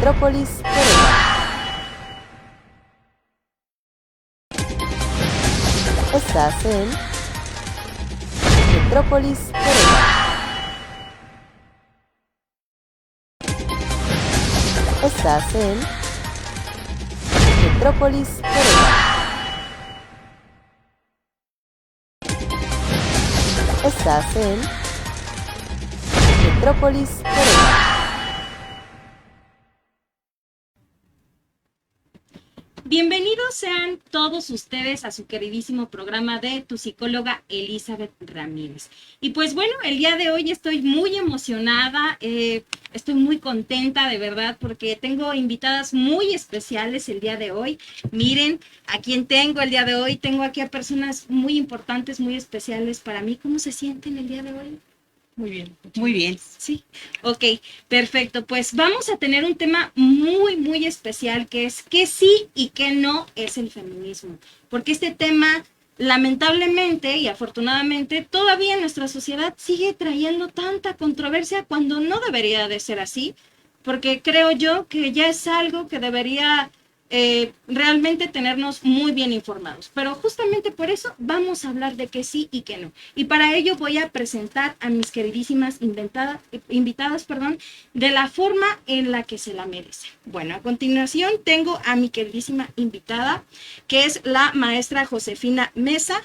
Metrópolis Querétaro. Estás en Metrópolis Querétaro. Estás en Metrópolis Querétaro. Estás en Metrópolis Querétaro. Bienvenidos sean todos ustedes a su queridísimo programa de tu psicóloga Elizabeth Ramírez. Y pues bueno, el día de hoy estoy muy emocionada, estoy muy contenta de verdad porque tengo invitadas muy especiales el día de hoy. Miren a quién tengo el día de hoy, tengo aquí a personas muy importantes, muy especiales para mí. ¿Cómo se sienten el día de hoy? Muy bien, muy bien. Sí, ok, perfecto. Pues vamos a tener un tema muy especial que es qué sí y qué no es el feminismo. Porque este tema, lamentablemente y afortunadamente, todavía en nuestra sociedad sigue trayendo tanta controversia cuando no debería de ser así. Porque creo yo que ya es algo que debería realmente tenernos muy bien informados. Pero justamente por eso vamos a hablar de qué sí y qué no. Y para ello voy a presentar a mis queridísimas invitadas, de la forma en la que se la merece. Bueno, a continuación tengo a mi queridísima invitada, que es la maestra Josefina Mesa.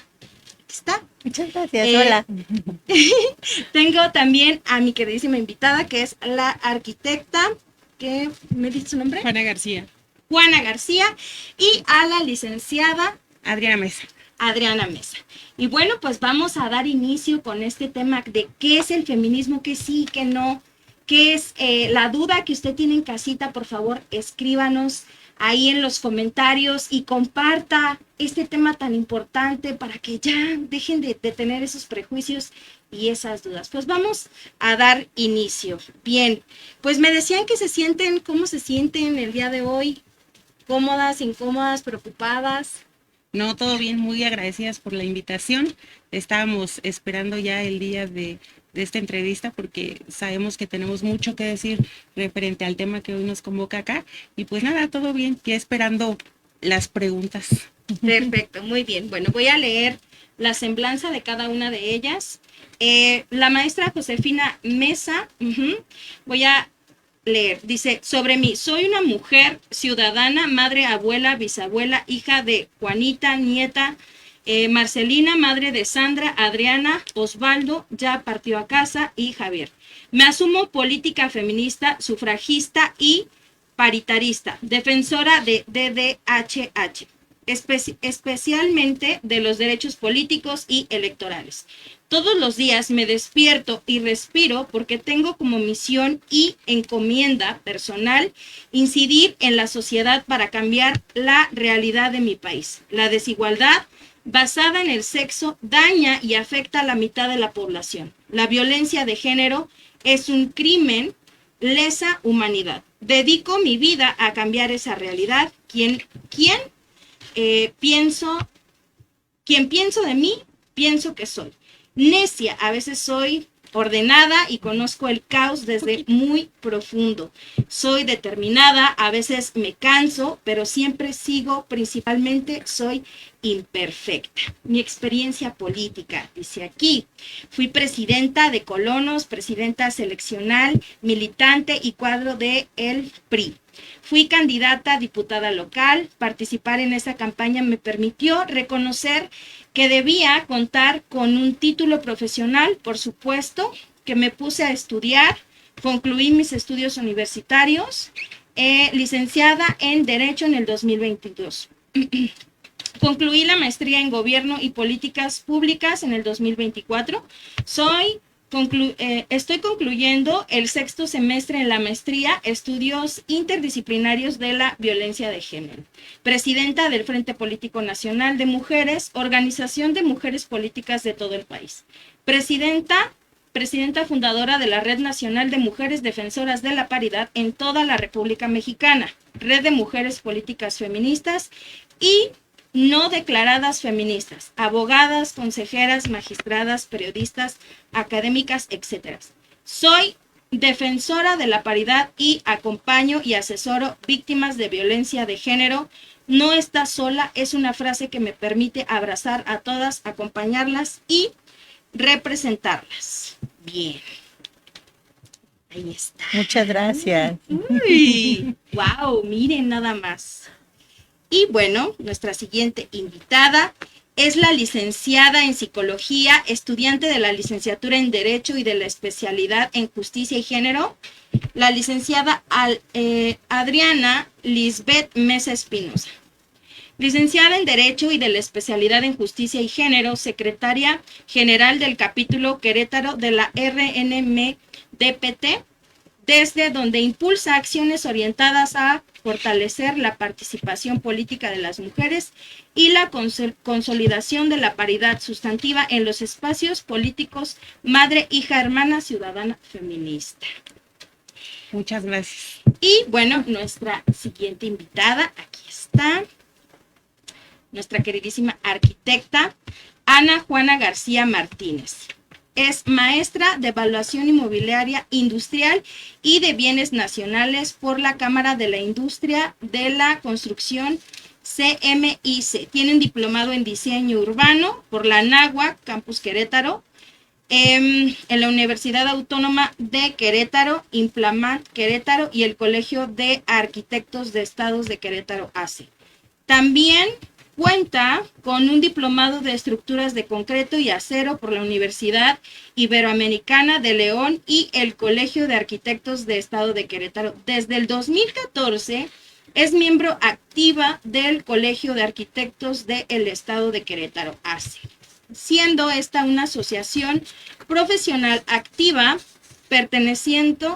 ¿Está? Muchas gracias, hola. Tengo también a mi queridísima invitada, que es la arquitecta, que ¿me dice su nombre? Juana García. Juana García, y a la licenciada Adriana Mesa. Adriana Mesa. Y bueno, pues vamos a dar inicio con este tema de qué es el feminismo, qué sí, qué no, qué es la duda que usted tiene en casita. Por favor, escríbanos ahí en los comentarios y comparta este tema tan importante para que ya dejen de tener esos prejuicios y esas dudas. Pues vamos a dar inicio. Bien, pues me decían que se sienten, ¿cómo se sienten el día de hoy? ¿Cómodas, incómodas, preocupadas? No, todo bien, muy agradecidas por la invitación. Estábamos esperando ya el día de esta entrevista porque sabemos que tenemos mucho que decir referente al tema que hoy nos convoca acá. Y pues nada, todo bien, ya esperando las preguntas. Perfecto, muy bien. Bueno, voy a leer la semblanza de cada una de ellas. La maestra Josefina Mesa, voy a leer, dice, sobre mí, soy una mujer ciudadana, madre, abuela, bisabuela, hija de Juanita, nieta, Marcelina, madre de Sandra, Adriana, Osvaldo, ya partió a casa, y Javier. Me asumo política feminista, sufragista y paritarista, defensora de DDHH, especialmente de los derechos políticos y electorales. Todos los días me despierto y respiro porque tengo como misión y encomienda personal incidir en la sociedad para cambiar la realidad de mi país. La desigualdad basada en el sexo daña y afecta a la mitad de la población. La violencia de género es un crimen lesa humanidad. Dedico mi vida a cambiar esa realidad. Quien pienso de mí, pienso que soy necia, a veces soy ordenada y conozco el caos desde muy profundo. Soy determinada, a veces me canso, pero siempre sigo, principalmente soy imperfecta. Mi experiencia política, dice aquí, fui presidenta de colonos, presidenta seleccional, militante y cuadro de el PRI. Fui candidata a diputada local. Participar en esa campaña me permitió reconocer que debía contar con un título profesional, por supuesto, que me puse a estudiar, concluí mis estudios universitarios, licenciada en Derecho en el 2022. Concluí la maestría en Gobierno y Políticas Públicas en el 2024. Estoy concluyendo el 6º semestre en la maestría, estudios interdisciplinarios de la violencia de género. Presidenta del Frente Político Nacional de Mujeres, organización de mujeres políticas de todo el país. Presidenta fundadora de la Red Nacional de Mujeres Defensoras de la Paridad en toda la República Mexicana, Red de Mujeres Políticas Feministas y no declaradas feministas, abogadas, consejeras, magistradas, periodistas, académicas, etc. Soy defensora de la paridad y acompaño y asesoro víctimas de violencia de género. No estás sola es una frase que me permite abrazar a todas, acompañarlas y representarlas. Bien. Ahí está. Muchas gracias. Uy, wow, miren nada más. Y bueno, nuestra siguiente invitada es la licenciada en Psicología, estudiante de la licenciatura en Derecho y de la especialidad en Justicia y Género, la licenciada Adriana Lisbeth Mesa Espinosa. Licenciada en Derecho y de la especialidad en Justicia y Género, secretaria general del capítulo Querétaro de la RNMDPT, desde donde impulsa acciones orientadas a fortalecer la participación política de las mujeres y la consolidación de la paridad sustantiva en los espacios políticos madre, hija, hermana, ciudadana, feminista. Muchas gracias. Y bueno, nuestra siguiente invitada, aquí está, nuestra queridísima arquitecta Ana Juana García Martínez. Es maestra de evaluación inmobiliaria industrial y de bienes nacionales por la Cámara de la Industria de la Construcción CMIC. Tiene un diplomado en diseño urbano por la Anáhuac, Campus Querétaro, en la Universidad Autónoma de Querétaro, Implamant Querétaro y el Colegio de Arquitectos de Estados de Querétaro, ACE. También cuenta con un diplomado de estructuras de concreto y acero por la Universidad Iberoamericana de León y el Colegio de Arquitectos de Estado de Querétaro. Desde el 2014 es miembro activa del Colegio de Arquitectos del Estado de Querétaro, ACE, siendo esta una asociación profesional activa perteneciente,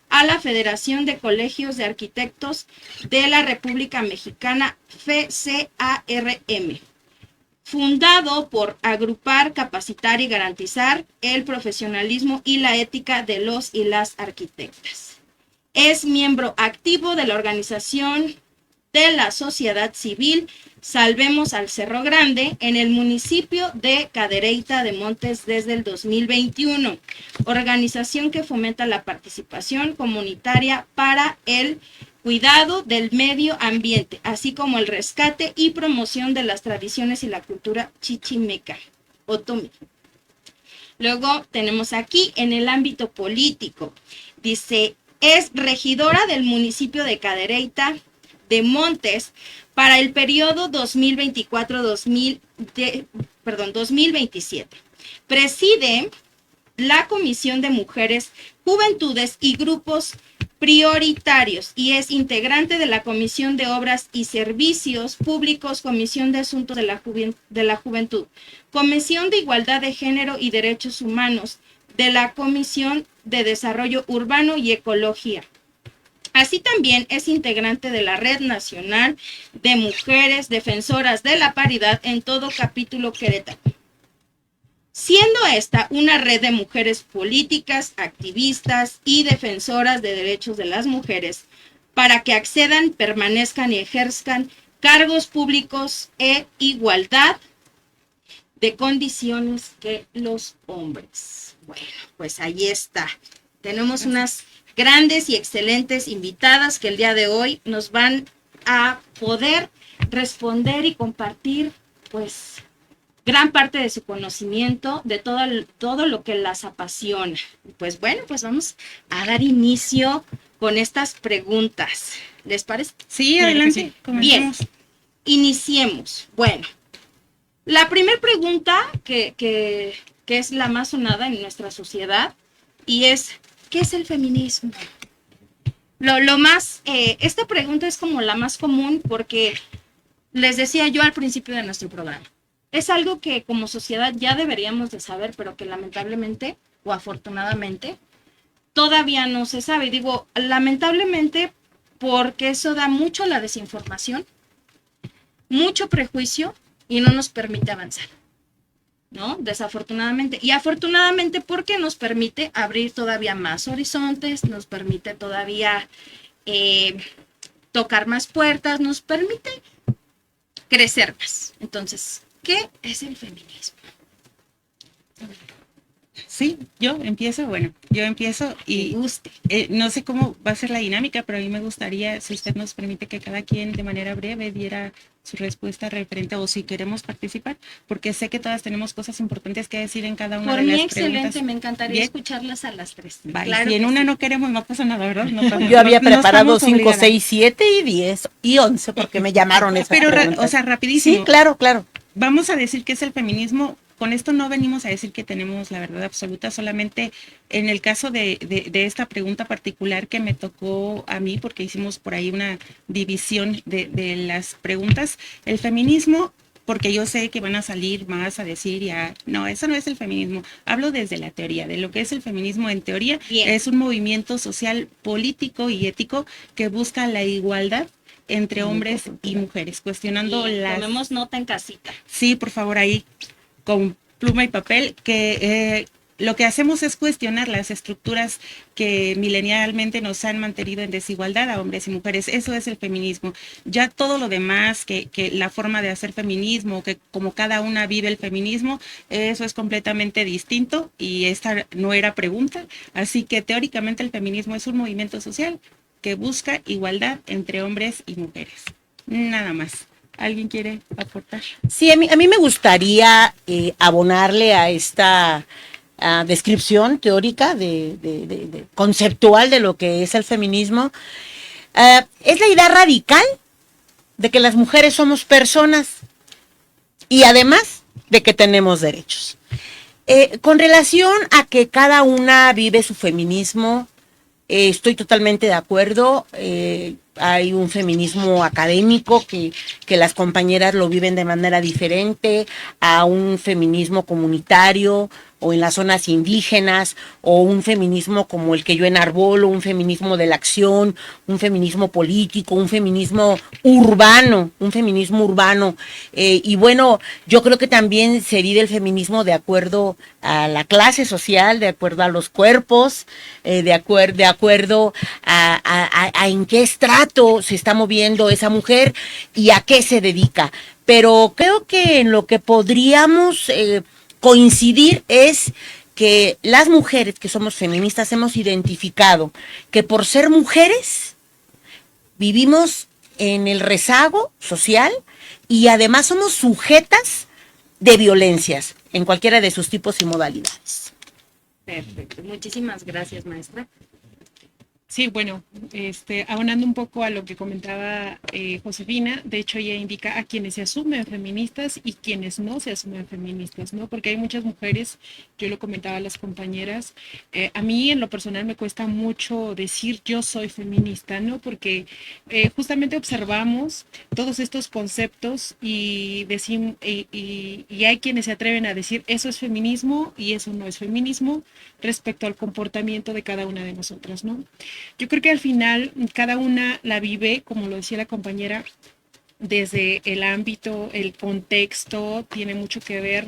a la Federación de Colegios de Arquitectos de la República Mexicana, FCARM, fundado por agrupar, capacitar y garantizar el profesionalismo y la ética de los y las arquitectas. Es miembro activo de la organización de la sociedad civil Salvemos al Cerro Grande en el municipio de Cadereyta de Montes desde el 2021, organización que fomenta la participación comunitaria para el cuidado del medio ambiente, así como el rescate y promoción de las tradiciones y la cultura chichimeca, otomí. Luego tenemos aquí en el ámbito político, dice, es regidora del municipio de Cadereyta de Montes para el periodo 2024-2027. Preside la Comisión de Mujeres, Juventudes y Grupos Prioritarios y es integrante de la Comisión de Obras y Servicios Públicos, Comisión de Asuntos de la Juventud, Comisión de Igualdad de Género y Derechos Humanos, de la Comisión de Desarrollo Urbano y Ecología. Así también es integrante de la Red Nacional de Mujeres Defensoras de la Paridad en todo capítulo Querétaro, siendo esta una red de mujeres políticas, activistas y defensoras de derechos de las mujeres para que accedan, permanezcan y ejerzan cargos públicos e igualdad de condiciones que los hombres. Bueno, pues ahí está. Tenemos unas grandes y excelentes invitadas que el día de hoy nos van a poder responder y compartir, pues, gran parte de su conocimiento de todo lo que las apasiona. Pues bueno, pues vamos a dar inicio con estas preguntas. ¿Les parece? Sí, adelante. Sí. Bien, iniciemos. Bueno, la primera pregunta que es la más sonada en nuestra sociedad y es, ¿qué es el feminismo? Esta pregunta es como la más común porque les decía yo al principio de nuestro programa. Es algo que como sociedad ya deberíamos de saber, pero que lamentablemente o afortunadamente todavía no se sabe. Digo, lamentablemente porque eso da mucho a la desinformación, mucho prejuicio y no nos permite avanzar, ¿no? Desafortunadamente. Y afortunadamente porque nos permite abrir todavía más horizontes, nos permite todavía tocar más puertas, nos permite crecer más. Entonces, ¿qué es el feminismo? Sí, yo empiezo Me y guste. no sé cómo va a ser la dinámica, pero a mí me gustaría, si usted nos permite, que cada quien de manera breve diera su respuesta referente o si queremos participar, porque sé que todas tenemos cosas importantes que decir en cada una Por de mí, las excelente, preguntas. me encantaría Bien, escucharlas a las tres. va, y si Claro en que una sí. no queremos, no pasa nada, ¿verdad? No pasa Yo nada, había no preparado estamos 5, obligadas. 6, 7 y 10 y 11 porque me llamaron esas Pero, o preguntas. sea, Sí, rapidísimo, claro, claro. vamos a decir que es el feminismo. Con esto no venimos a decir que tenemos la verdad absoluta, solamente en el caso de esta pregunta particular que me tocó a mí, porque hicimos por ahí una división de las preguntas, el feminismo, porque yo sé que van a salir más a decir ya, no, eso no es el feminismo. Hablo desde la teoría, de lo que es el feminismo en teoría. Bien. Es un movimiento social, político y ético que busca la igualdad entre hombres y mujeres, cuestionando Bien. las... Tomemos nota en casita. Sí, por favor, ahí con pluma y papel, que lo que hacemos es cuestionar las estructuras que milenialmente nos han mantenido en desigualdad a hombres y mujeres. Eso es el feminismo. Ya todo lo demás, que la forma de hacer feminismo, que como cada una vive el feminismo, eso es completamente distinto y esta no era pregunta. Así que teóricamente el feminismo es un movimiento social que busca igualdad entre hombres y mujeres. Nada más. ¿Alguien quiere aportar? Sí, a mí me gustaría abonarle a esta descripción teórica, conceptual de lo que es el feminismo. Es la idea radical de que las mujeres somos personas y además de que tenemos derechos. Con relación a que cada una vive su feminismo, estoy totalmente de acuerdo. Hay un feminismo académico que las compañeras lo viven de manera diferente a un feminismo comunitario o en las zonas indígenas, o un feminismo como el que yo enarbolo, un feminismo de la acción, un feminismo político, un feminismo urbano. Y bueno, yo creo que también se vive el feminismo de acuerdo a la clase social, de acuerdo a los cuerpos, de acuerdo a en qué estrato se está moviendo esa mujer y a qué se dedica. Pero creo que en lo que podríamos coincidir es que las mujeres que somos feministas hemos identificado que por ser mujeres vivimos en el rezago social y además somos sujetas de violencias en cualquiera de sus tipos y modalidades. Perfecto. Muchísimas gracias, maestra. Sí, bueno, abonando un poco a lo que comentaba Josefina, de hecho ella indica a quienes se asumen feministas y quienes no se asumen feministas, ¿no? Porque hay muchas mujeres, yo lo comentaba a las compañeras, a mí en lo personal me cuesta mucho decir yo soy feminista, ¿no? Porque justamente observamos todos estos conceptos y hay quienes se atreven a decir eso es feminismo y eso no es feminismo respecto al comportamiento de cada una de nosotras, ¿no? Yo creo que al final cada una la vive, como lo decía la compañera, desde el ámbito, el contexto, tiene mucho que ver,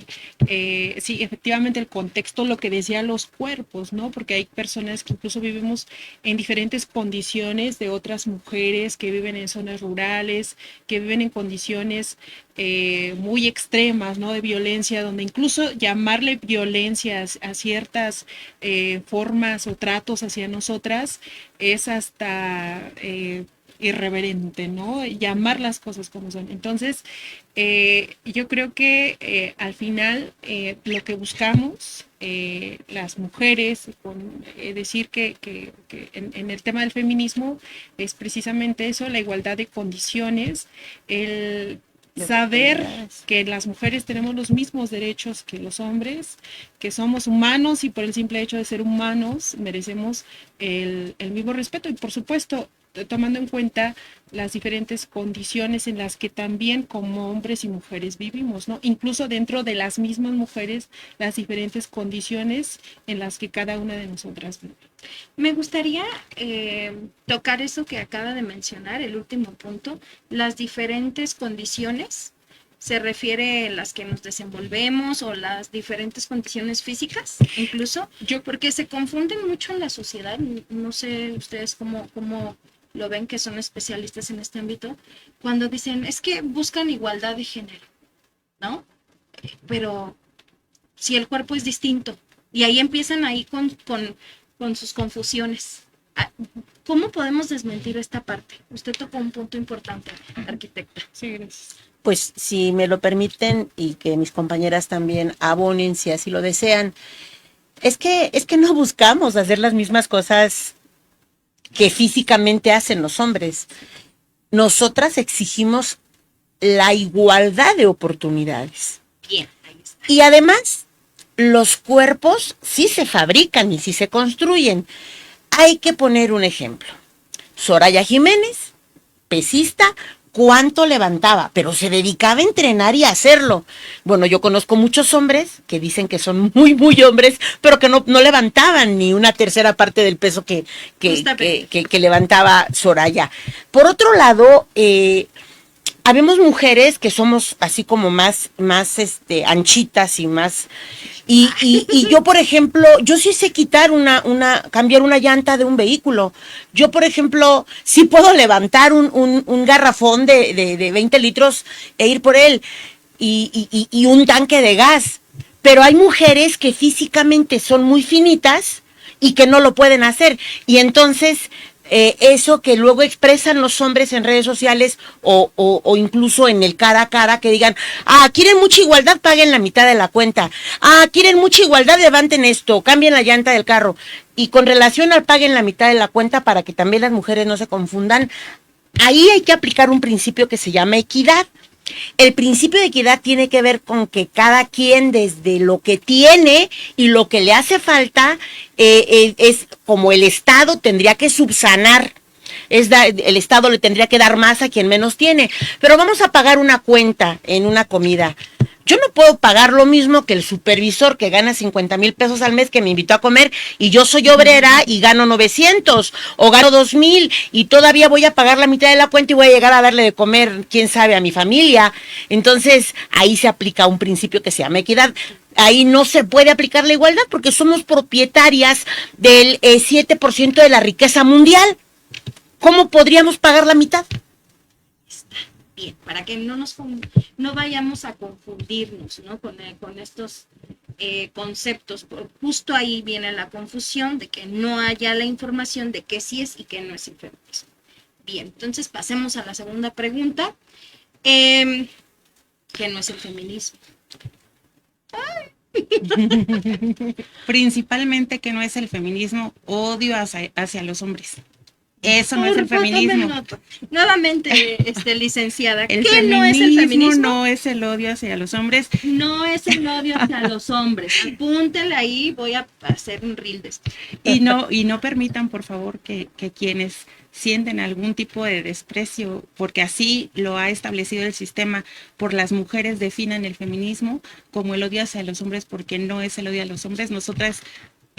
sí, efectivamente el contexto, lo que decía los cuerpos, ¿no? Porque hay personas que incluso vivimos en diferentes condiciones de otras mujeres que viven en zonas rurales, que viven en condiciones muy extremas, ¿no? De violencia, donde incluso llamarle violencia a ciertas formas o tratos hacia nosotras es hasta irreverente, ¿no? Llamar las cosas como son. Entonces, yo creo que al final lo que buscamos las mujeres, decir que en el tema del feminismo es precisamente eso, la igualdad de condiciones, el saber que las mujeres tenemos los mismos derechos que los hombres, que somos humanos y por el simple hecho de ser humanos merecemos el mismo respeto y por supuesto tomando en cuenta las diferentes condiciones en las que también como hombres y mujeres vivimos, ¿no? Incluso dentro de las mismas mujeres, las diferentes condiciones en las que cada una de nosotras vive. Me gustaría tocar eso que acaba de mencionar, el último punto, las diferentes condiciones. Se refiere a las que nos desenvolvemos o las diferentes condiciones físicas, incluso, porque se confunden mucho en la sociedad. No sé ustedes cómo lo ven, que son especialistas en este ámbito, cuando dicen, es que buscan igualdad de género, ¿no? Pero si el cuerpo es distinto, Y ahí empiezan ahí con sus confusiones. Ah, ¿cómo podemos desmentir esta parte? Usted tocó un punto importante, arquitecta. Sí, gracias. Pues si me lo permiten y que mis compañeras también abonen si así lo desean, es que no buscamos hacer las mismas cosas que físicamente hacen los hombres. Nosotras exigimos la igualdad de oportunidades. Bien, ahí está. Y además, los cuerpos sí se fabrican y sí se construyen. Hay que poner un ejemplo. Soraya Jiménez, pesista, ¿cuánto levantaba? Pero se dedicaba a entrenar y a hacerlo. Bueno, yo conozco muchos hombres que dicen que son muy, muy hombres, pero que no levantaban ni una tercera parte del peso que levantaba Soraya. Por otro lado, habemos mujeres que somos así como más anchitas y más. Y yo, por ejemplo, yo sí sé quitar cambiar una llanta de un vehículo. Yo, por ejemplo, sí puedo levantar un garrafón de 20 litros e ir por él. Y un tanque de gas. Pero hay mujeres que físicamente son muy finitas y que no lo pueden hacer. Y entonces, eso que luego expresan los hombres en redes sociales o incluso en el cara a cara, que digan, quieren mucha igualdad, paguen la mitad de la cuenta. Quieren mucha igualdad, levanten esto, cambien la llanta del carro. Y con relación al paguen la mitad de la cuenta, para que también las mujeres no se confundan, ahí hay que aplicar un principio que se llama equidad. El principio de equidad tiene que ver con que cada quien, desde lo que tiene y lo que le hace falta, es como el Estado tendría que subsanar. El Estado le tendría que dar más a quien menos tiene. Pero vamos a pagar una cuenta en una comida. Yo no puedo pagar lo mismo que el supervisor que gana 50,000 pesos al mes, que me invitó a comer, y yo soy obrera y gano 900 o gano 2,000 y todavía voy a pagar la mitad de la cuenta y voy a llegar a darle de comer, quién sabe, a mi familia. Entonces, ahí se aplica un principio que se llama equidad. Ahí no se puede aplicar la igualdad porque somos propietarias del 7% de la riqueza mundial. ¿Cómo podríamos pagar la mitad? Bien, para que no vayamos a confundirnos, ¿no? con estos conceptos. Justo ahí viene la confusión de que no haya la información de qué sí es y qué no es el feminismo. Bien, entonces pasemos a la segunda pregunta. ¿Qué no es el feminismo? Principalmente que no es el feminismo, odio hacia los hombres. Eso no es el feminismo. Nuevamente, licenciada, ¿qué no es el feminismo? No es el odio hacia los hombres. No es el odio hacia los hombres. Apúntenle ahí, voy a hacer un reel de esto. Y no permitan, por favor, que quienes sienten algún tipo de desprecio, porque así lo ha establecido el sistema, por las mujeres definan el feminismo como el odio hacia los hombres, porque no es el odio a los hombres. Nosotras,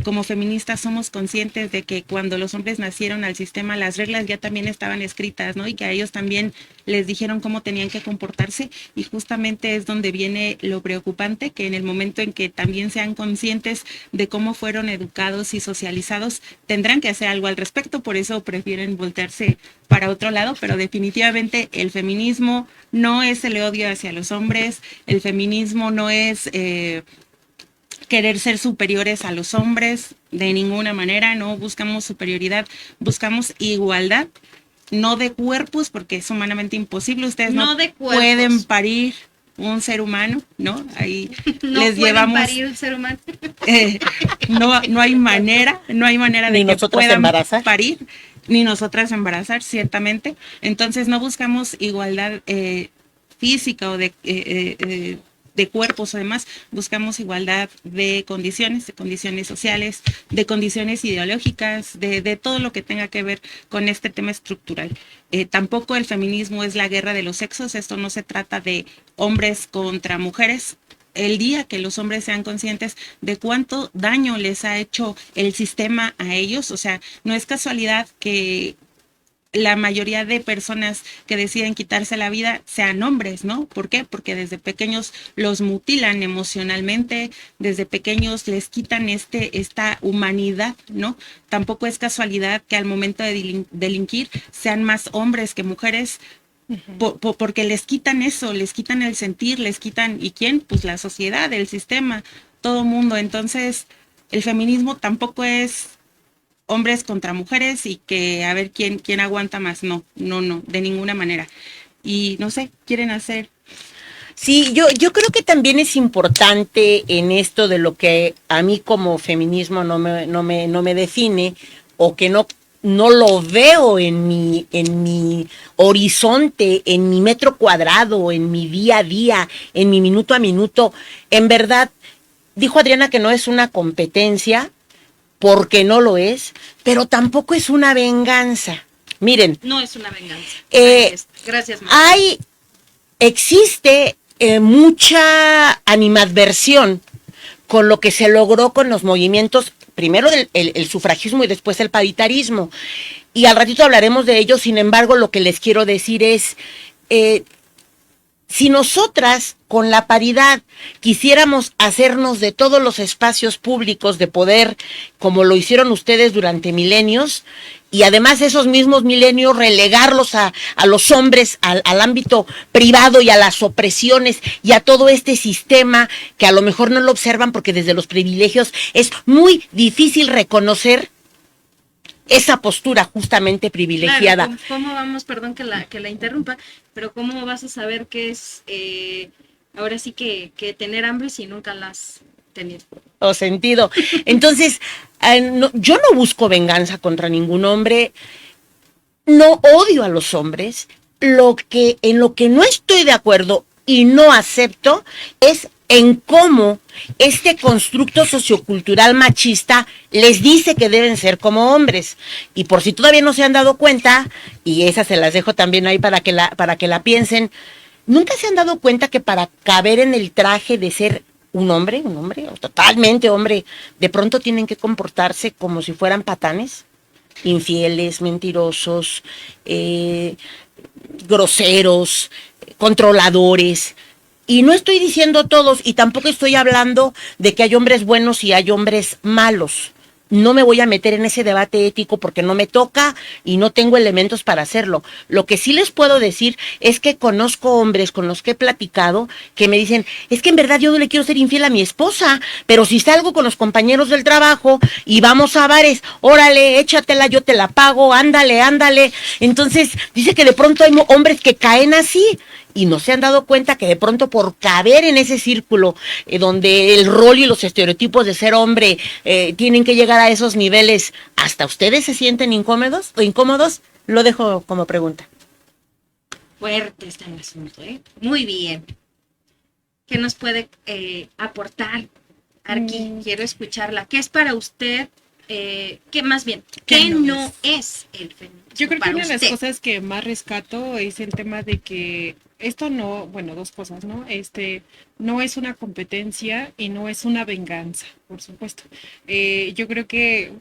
como feministas, somos conscientes de que cuando los hombres nacieron al sistema, las reglas ya también estaban escritas, ¿no? Y que a ellos también les dijeron cómo tenían que comportarse, y justamente es donde viene lo preocupante, que en el momento en que también sean conscientes de cómo fueron educados y socializados, tendrán que hacer algo al respecto. Por eso prefieren voltearse para otro lado, pero definitivamente el feminismo no es el odio hacia los hombres, el feminismo no es querer ser superiores a los hombres, de ninguna manera. No buscamos superioridad, buscamos igualdad, no de cuerpos, porque es humanamente imposible. Ustedes no pueden parir un ser humano, ¿no? Ahí no les llevamos parir un ser humano. No hay manera de ni que puedan embarazar. parir, ni nosotras embarazar, ciertamente. Entonces no buscamos igualdad física o de cuerpos o demás, buscamos igualdad de condiciones sociales, de condiciones ideológicas, de todo lo que tenga que ver con este tema estructural. Tampoco el feminismo es la guerra de los sexos. Esto no se trata de hombres contra mujeres. El día que los hombres sean conscientes de cuánto daño les ha hecho el sistema a ellos, o sea, no es casualidad que la mayoría de personas que deciden quitarse la vida sean hombres, ¿no? ¿Por qué? Porque desde pequeños los mutilan emocionalmente, desde pequeños les quitan esta humanidad, ¿no? Tampoco es casualidad que al momento de delinquir sean más hombres que mujeres, porque les quitan eso, les quitan el sentir, les quitan, ¿y quién? Pues la sociedad, el sistema, todo mundo. Entonces, el feminismo tampoco es hombres contra mujeres y que a ver quién aguanta más. No, de ninguna manera. Y no sé, quieren hacer. Sí, yo creo que también es importante en esto de lo que a mí como feminismo no me define, o que no lo veo en mi horizonte, en mi metro cuadrado, en mi día a día, en mi minuto a minuto. En verdad, dijo Adriana que no es una competencia, porque no lo es, pero tampoco es una venganza. Miren, No es una venganza. Gracias, Marta. existe mucha animadversión con lo que se logró con los movimientos, primero el sufragismo y después el paritarismo. Y al ratito hablaremos de ello. Sin embargo, lo que les quiero decir es, si nosotras con la paridad quisiéramos hacernos de todos los espacios públicos de poder, como lo hicieron ustedes durante milenios, y además esos mismos milenios relegarlos a los hombres, al ámbito privado y a las opresiones y a todo este sistema que a lo mejor no lo observan porque desde los privilegios es muy difícil reconocer esa postura justamente privilegiada. Claro, ¿cómo vamos, perdón que la interrumpa, pero cómo vas a saber qué es ahora sí que tener hambre si nunca la has tenido? O sentido. Entonces, yo no busco venganza contra ningún hombre, no odio a los hombres. En lo que no estoy de acuerdo y no acepto es en cómo este constructo sociocultural machista les dice que deben ser como hombres. Y por si todavía no se han dado cuenta, y esas se las dejo también ahí para que la piensen, ¿nunca se han dado cuenta que para caber en el traje de ser un hombre, o totalmente hombre, de pronto tienen que comportarse como si fueran patanes? Infieles, mentirosos, groseros, controladores. Y no estoy diciendo todos, y tampoco estoy hablando de que hay hombres buenos y hay hombres malos. No me voy a meter en ese debate ético porque no me toca y no tengo elementos para hacerlo. Lo que sí les puedo decir es que conozco hombres con los que he platicado que me dicen, es que en verdad yo no le quiero ser infiel a mi esposa, pero si salgo con los compañeros del trabajo y vamos a bares, órale, échatela, yo te la pago, ándale, ándale. Entonces dice que de pronto hay hombres que caen así. Y no se han dado cuenta que de pronto por caber en ese círculo donde el rol y los estereotipos de ser hombre tienen que llegar a esos niveles, ¿hasta ustedes se sienten incómodos o incómodos? Lo dejo como pregunta. Fuerte está el asunto, ¿eh? Muy bien. ¿Qué nos puede aportar, Arqui? Quiero escucharla. ¿Qué es para usted? ¿Qué más bien? ¿Qué no es el feminismo? Yo creo que una de las usted? cosas que más rescato es el tema de que esto no, bueno, dos cosas, ¿no? No es una competencia y no es una venganza, por supuesto. Yo creo que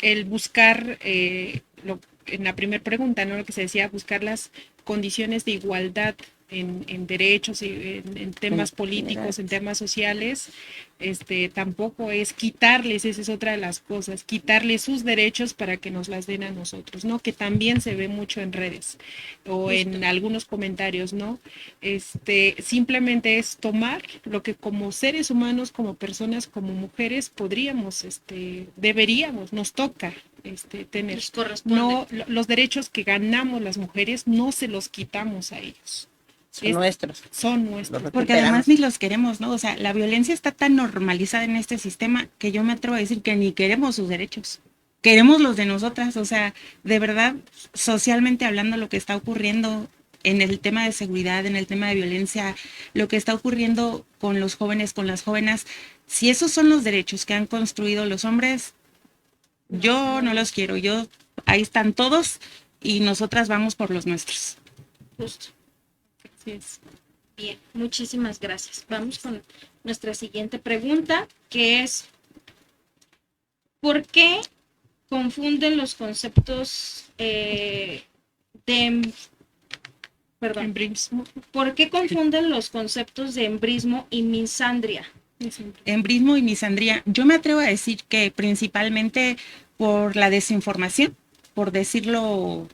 el buscar, en la primera pregunta, ¿no? Lo que se decía, buscar las condiciones de igualdad en derechos y en temas políticos, en temas sociales, tampoco es quitarles, esa es otra de las cosas, quitarles sus derechos para que nos las den a nosotros, ¿no? Que también se ve mucho en redes o en algunos comentarios, ¿no? Simplemente es tomar lo que como seres humanos, como personas, como mujeres podríamos, deberíamos, nos toca tener. Nos corresponde. No, los derechos que ganamos las mujeres no se los quitamos a ellos. Son nuestros. Son nuestros. Porque además ni los queremos, ¿no? O sea, la violencia está tan normalizada en este sistema que yo me atrevo a decir que ni queremos sus derechos. Queremos los de nosotras. O sea, de verdad, socialmente hablando, lo que está ocurriendo en el tema de seguridad, en el tema de violencia, lo que está ocurriendo con los jóvenes, con las jóvenes, si esos son los derechos que han construido los hombres, yo no los quiero. Ahí están todos y nosotras vamos por los nuestros. Justo. Así es. Bien, muchísimas gracias. Vamos con nuestra siguiente pregunta, que es, ¿por qué confunden los conceptos Embrismo. ¿Por qué confunden los conceptos de embrismo y misandria? Embrismo y misandría. Yo me atrevo a decir que principalmente por la desinformación, por decirlo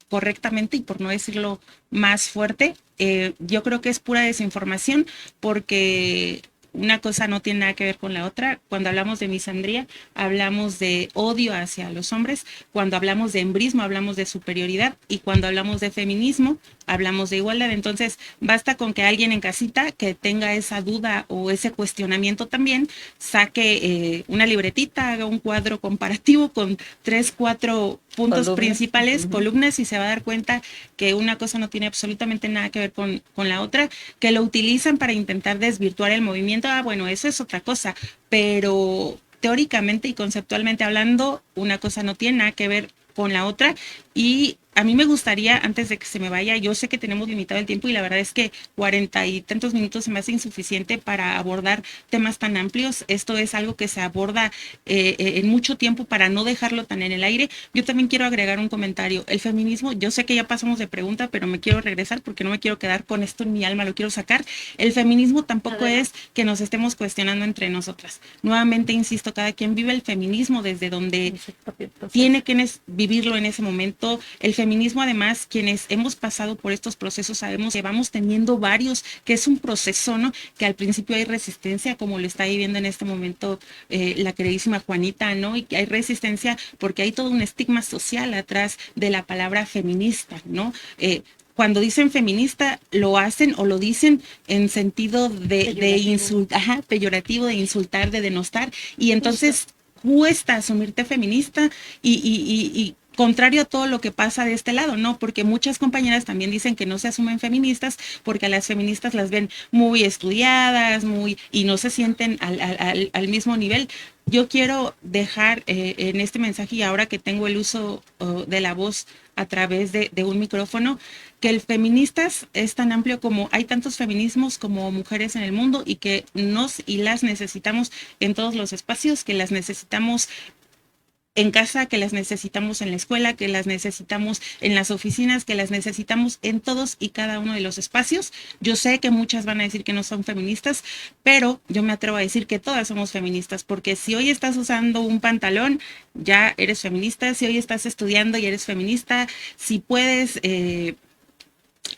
correctamente y por no decirlo más fuerte, yo creo que es pura desinformación porque una cosa no tiene nada que ver con la otra. Cuando hablamos de misandría, hablamos de odio hacia los hombres. Cuando hablamos de embrismo, hablamos de superioridad. Y cuando hablamos de feminismo, hablamos de igualdad. Entonces, basta con que alguien en casita que tenga esa duda o ese cuestionamiento también, saque una libretita, haga un cuadro comparativo con 3, 4 puntos principales, columnas, y se va a dar cuenta que una cosa no tiene absolutamente nada que ver con la otra, que lo utilizan para intentar desvirtuar el movimiento. Bueno, eso es otra cosa, pero teóricamente y conceptualmente hablando, una cosa no tiene nada que ver con la otra. Y a mí me gustaría, antes de que se me vaya, yo sé que tenemos limitado el tiempo y la verdad es que 40 y tantos minutos se me hace insuficiente para abordar temas tan amplios. Esto es algo que se aborda en mucho tiempo para no dejarlo tan en el aire. Yo también quiero agregar un comentario. El feminismo, yo sé que ya pasamos de pregunta, pero me quiero regresar porque no me quiero quedar con esto en mi alma, lo quiero sacar. El feminismo tampoco es que nos estemos cuestionando entre nosotras. Nuevamente, insisto, cada quien vive el feminismo desde donde tiene que vivirlo en ese momento. El feminismo, además, quienes hemos pasado por estos procesos sabemos que vamos teniendo varios, que es un proceso, ¿no? Que al principio hay resistencia, como lo está viviendo en este momento la queridísima Juanita, ¿no? Y que hay resistencia porque hay todo un estigma social atrás de la palabra feminista, ¿no? Cuando dicen feminista, lo hacen o lo dicen en sentido de insultar, peyorativo, de insultar, de denostar, y entonces cuesta asumirte feminista y contrario a todo lo que pasa de este lado, ¿no? Porque muchas compañeras también dicen que no se asumen feministas porque a las feministas las ven muy estudiadas, y no se sienten al mismo nivel. Yo quiero dejar en este mensaje, y ahora que tengo el uso de la voz a través de un micrófono, que el feministas es tan amplio como hay tantos feminismos como mujeres en el mundo, y que nos y las necesitamos en todos los espacios, que las necesitamos en casa, que las necesitamos en la escuela, que las necesitamos en las oficinas, que las necesitamos en todos y cada uno de los espacios. Yo sé que muchas van a decir que no son feministas, pero yo me atrevo a decir que todas somos feministas, porque si hoy estás usando un pantalón, ya eres feminista. Si hoy estás estudiando, y eres feminista. Si puedes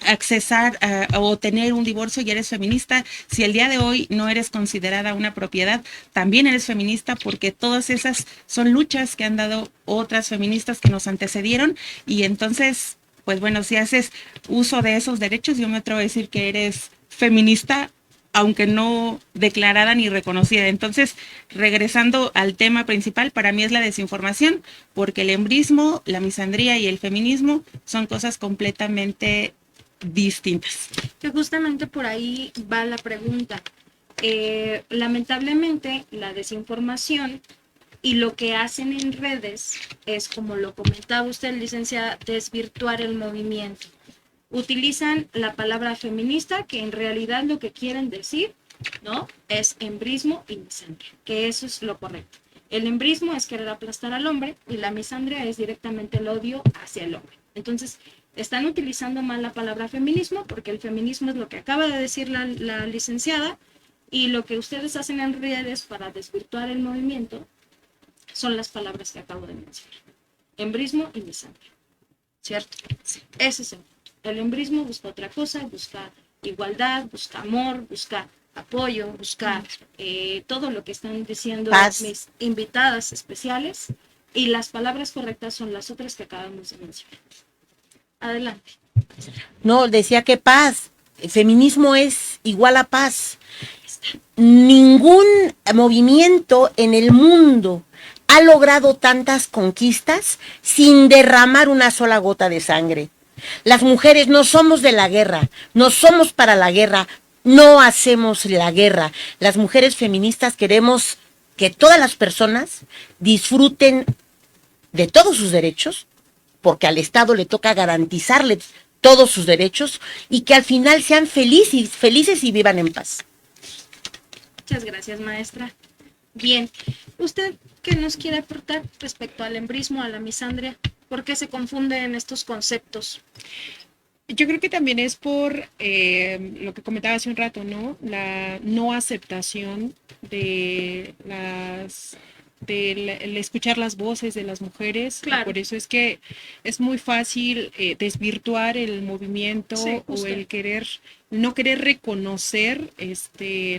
accesar o tener un divorcio, y eres feminista. Si el día de hoy no eres considerada una propiedad, también eres feminista, porque todas esas son luchas que han dado otras feministas que nos antecedieron. Y entonces, pues bueno, si haces uso de esos derechos, yo me atrevo a decir que eres feminista, aunque no declarada ni reconocida. Entonces, regresando al tema principal, para mí es la desinformación, porque el embrismo, la misandría y el feminismo son cosas completamente distintas. Que justamente por ahí va la pregunta. Lamentablemente, la desinformación y lo que hacen en redes es, como lo comentaba usted, licenciada, desvirtuar el movimiento. Utilizan la palabra feminista, que en realidad lo que quieren decir, ¿no?, es embrismo y misandria, que eso es lo correcto. El embrismo es querer aplastar al hombre, y la misandria es directamente el odio hacia el hombre. Entonces, están utilizando mal la palabra feminismo, porque el feminismo es lo que acaba de decir la licenciada, y lo que ustedes hacen en redes para desvirtuar el movimiento son las palabras que acabo de mencionar: embrismo y misandria, ¿cierto? Sí. Ese es el punto. El embrismo busca otra cosa, busca igualdad, busca amor, busca apoyo, busca todo lo que están diciendo mis invitadas especiales, y las palabras correctas son las otras que acabamos de mencionar. Adelante. No, decía que paz. El feminismo es igual a paz. Ningún movimiento en el mundo ha logrado tantas conquistas sin derramar una sola gota de sangre. Las mujeres no somos de la guerra, no somos para la guerra, no hacemos la guerra. Las mujeres feministas queremos que todas las personas disfruten de todos sus derechos, porque al Estado le toca garantizarles todos sus derechos, y que al final sean felices y vivan en paz. Muchas gracias, maestra. Bien, ¿usted qué nos quiere aportar respecto al embrismo, a la misandria? ¿Por qué se confunden estos conceptos? Yo creo que también es por lo que comentaba hace un rato, ¿no? La no aceptación de el escuchar las voces de las mujeres. Claro. Por eso es que es muy fácil desvirtuar el movimiento, sí, o el querer no querer reconocer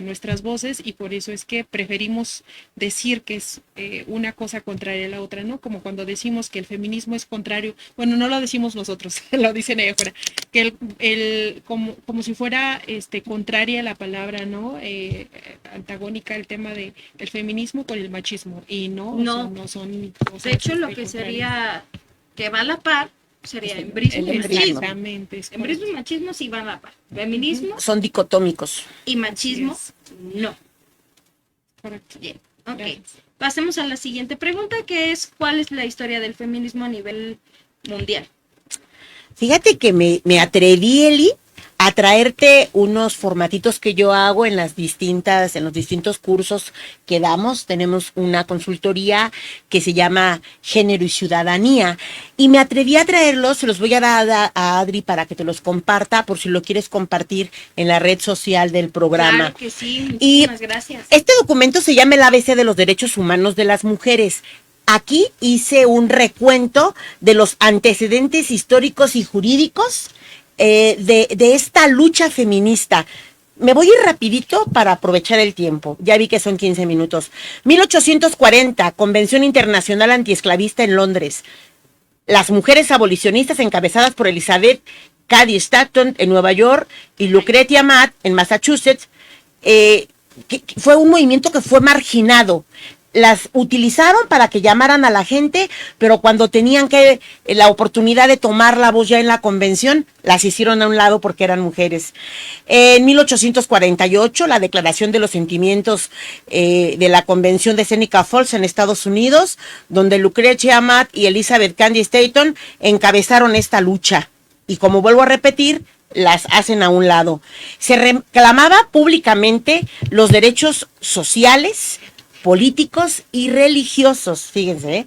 nuestras voces, y por eso es que preferimos decir que es una cosa contraria a la otra, ¿no? Como cuando decimos que el feminismo es contrario, bueno, no lo decimos nosotros, lo dicen allá afuera, que como si fuera contraria la palabra, ¿no? Antagónica el tema de el feminismo con el machismo, y no, No. o sea, no son cosas De hecho, lo que contrarias. sería que va a la par sería embrismo y el machismo. Exactamente, es Embrismo y machismo sí van a la par. Feminismo Son dicotómicos. y machismo no. correcto. Bien, ok. Gracias. Pasemos a la siguiente pregunta, que es ¿cuál es la historia del feminismo a nivel mundial? Fíjate que me atreví, Eli, a traerte unos formatitos que yo hago en los distintos cursos que damos. Tenemos una consultoría que se llama Género y Ciudadanía, y me atreví a traerlos. Se los voy a dar a Adri para que te los comparta, por si lo quieres compartir en la red social del programa. Claro que sí, Y muchísimas gracias. este documento se llama el ABC de los Derechos Humanos de las Mujeres. Aquí hice un recuento de los antecedentes históricos y jurídicos de esta lucha feminista. Me voy a ir rapidito para aprovechar el tiempo. Ya vi que son 15 minutos. 1840, Convención Internacional Antiesclavista en Londres. Las mujeres abolicionistas encabezadas por Elizabeth Cady Stanton en Nueva York y Lucretia Mott en Massachusetts, que fue un movimiento que fue marginado. Las utilizaron para que llamaran a la gente, pero cuando tenían la oportunidad de tomar la voz ya en la convención, las hicieron a un lado porque eran mujeres. En 1848, la Declaración de los Sentimientos de la Convención de Seneca Falls en Estados Unidos, donde Lucretia Mott y Elizabeth Cady Stanton encabezaron esta lucha. Y como vuelvo a repetir, las hacen a un lado. Se reclamaba públicamente los derechos sociales, políticos y religiosos, fíjense.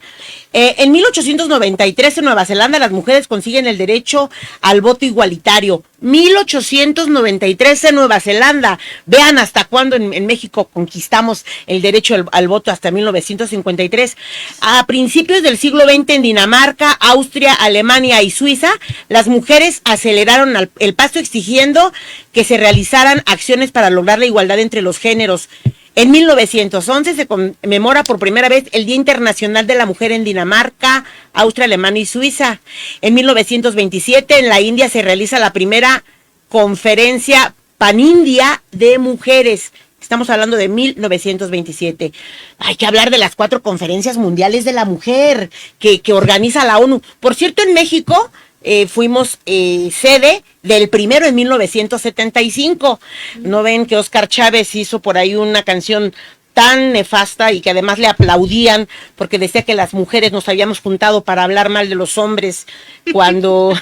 En 1893 en Nueva Zelanda las mujeres consiguen el derecho al voto igualitario. 1893 en Nueva Zelanda. Vean hasta cuándo en México conquistamos el derecho al voto, hasta 1953. A principios del siglo XX en Dinamarca, Austria, Alemania y Suiza, las mujeres aceleraron el paso exigiendo que se realizaran acciones para lograr la igualdad entre los géneros. En 1911 se conmemora por primera vez el Día Internacional de la Mujer en Dinamarca, Austria, Alemania y Suiza. En 1927 en la India se realiza la primera conferencia panindia de mujeres. Estamos hablando de 1927. Hay que hablar de las 4 conferencias mundiales de la mujer que organiza la ONU. Por cierto, en México fuimos sede del primero en 1975. ¿No ven que Oscar Chávez hizo por ahí una canción tan nefasta y que además le aplaudían porque decía que las mujeres nos habíamos juntado para hablar mal de los hombres, cuando,